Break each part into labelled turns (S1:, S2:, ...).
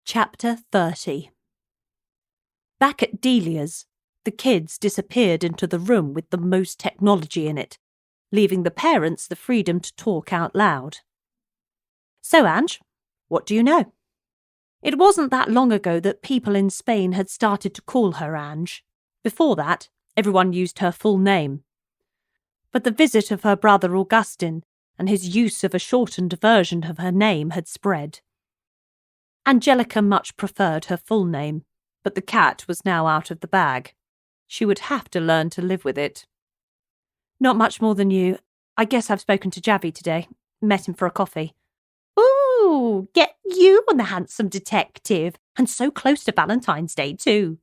S1: Chapter 30. Back at Delia's, the kids disappeared into the room with the most technology in it, leaving the parents the freedom to talk out loud. So, Ange, what do you know? It wasn't that long ago that people in Spain had started to call her Ange. Before that, everyone used her full name. But the visit of her brother Augustin and his use of a shortened version of her name had spread. Angelica much preferred her full name, but the cat was now out of the bag. She would have to learn to live with it. Not much more than you. I guess I've spoken to Javi today. Met him for a coffee. Ooh, get you on the handsome detective, and so close to Valentine's Day too.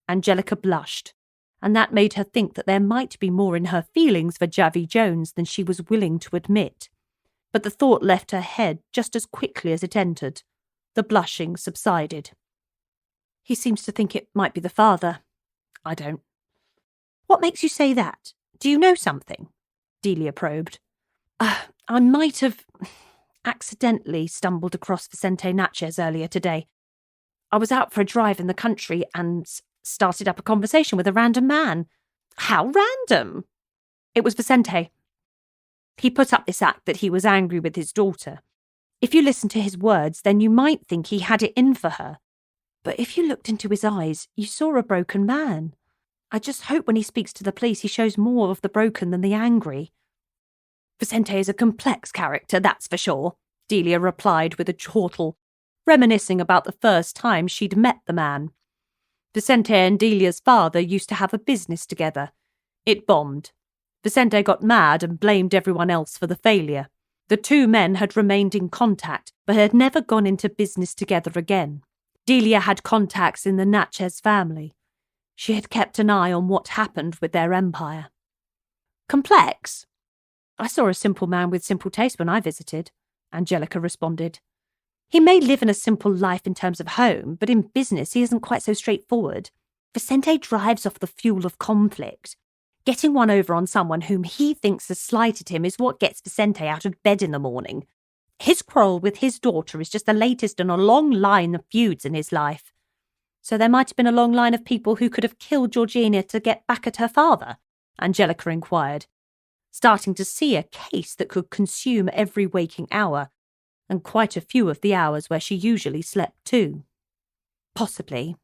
S1: Angelica blushed, and that made her think that there might be more in her feelings for Javi Jones than she was willing to admit. But the thought left her head just as quickly as it entered. The blushing subsided. He seems to think it might be the father. I don't. What makes you say that? Do you know something? Delia probed. I might have accidentally stumbled across Vicente Natchez earlier today. I was out for a drive in the country and started up a conversation with a random man. How random? It was Vicente. He put up this act that he was angry with his daughter. If you listen to his words, then you might think he had it in for her. But if you looked into his eyes, you saw a broken man. I just hope when he speaks to the police he shows more of the broken than the angry. Vicente is a complex character, that's for sure, Delia replied with a chortle, reminiscing about the first time she'd met the man. Vicente and Delia's father used to have a business together. It bombed. Vicente got mad and blamed everyone else for the failure. The two men had remained in contact, but had never gone into business together again. Delia had contacts in the Natchez family. She had kept an eye on what happened with their empire. Complex? I saw a simple man with simple taste when I visited, Angelica responded. He may live in a simple life in terms of home, but in business he isn't quite so straightforward. Vicente drives off the fuel of conflict. Getting one over on someone whom he thinks has slighted him is what gets Vicente out of bed in the morning. His quarrel with his daughter is just the latest in a long line of feuds in his life. So there might have been a long line of people who could have killed Georgina to get back at her father, Angelica inquired, starting to see a case that could consume every waking hour, and quite a few of the hours where she usually slept too. Possibly.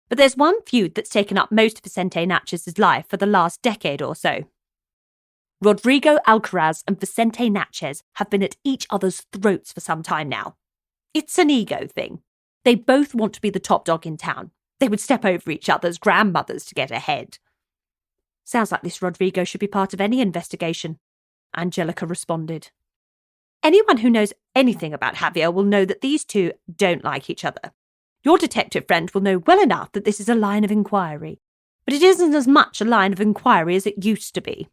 S1: But there's one feud that's taken up most of Vicente Natchez's life for the last decade or so. Rodrigo Alcaraz and Vicente Natchez have been at each other's throats for some time now. It's an ego thing. They both want to be the top dog in town. They would step over each other's grandmothers to get ahead. Sounds like this Rodrigo should be part of any investigation, Angelica responded. Anyone who knows anything about Javier will know that these two don't like each other. Your detective friend will know well enough that this is a line of inquiry, but it isn't as much a line of inquiry as it used to be.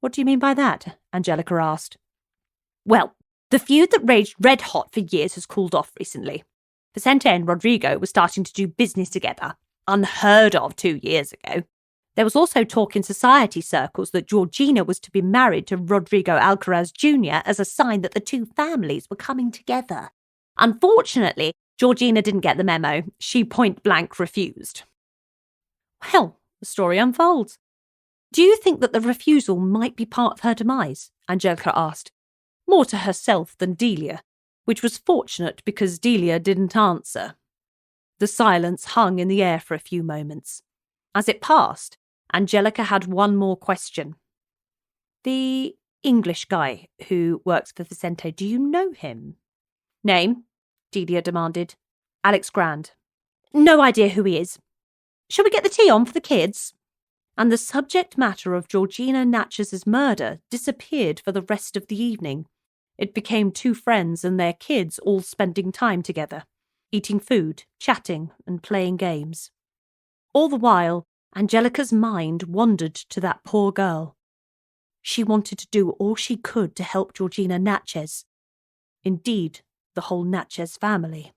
S1: What do you mean by that? Angelica asked. Well, the feud that raged red hot for years has cooled off recently. Vicente and Rodrigo were starting to do business together, unheard of 2 years ago. There was also talk in society circles that Georgina was to be married to Rodrigo Alcaraz Jr. as a sign that the two families were coming together. Unfortunately, Georgina didn't get the memo. She point-blank refused. Well, the story unfolds. Do you think that the refusal might be part of her demise? Angelica asked, more to herself than Delia, which was fortunate because Delia didn't answer. The silence hung in the air for a few moments. As it passed, Angelica had one more question. The English guy who works for Vicente, do you know him? Name? Delia demanded. Alex Grand. No idea who he is. Shall we get the tea on for the kids? And the subject matter of Georgina Natchez's murder disappeared for the rest of the evening. It became two friends and their kids all spending time together, eating food, chatting, and playing games. All the while, Angelica's mind wandered to that poor girl. She wanted to do all she could to help Georgina Natchez. Indeed, the whole Natchez family.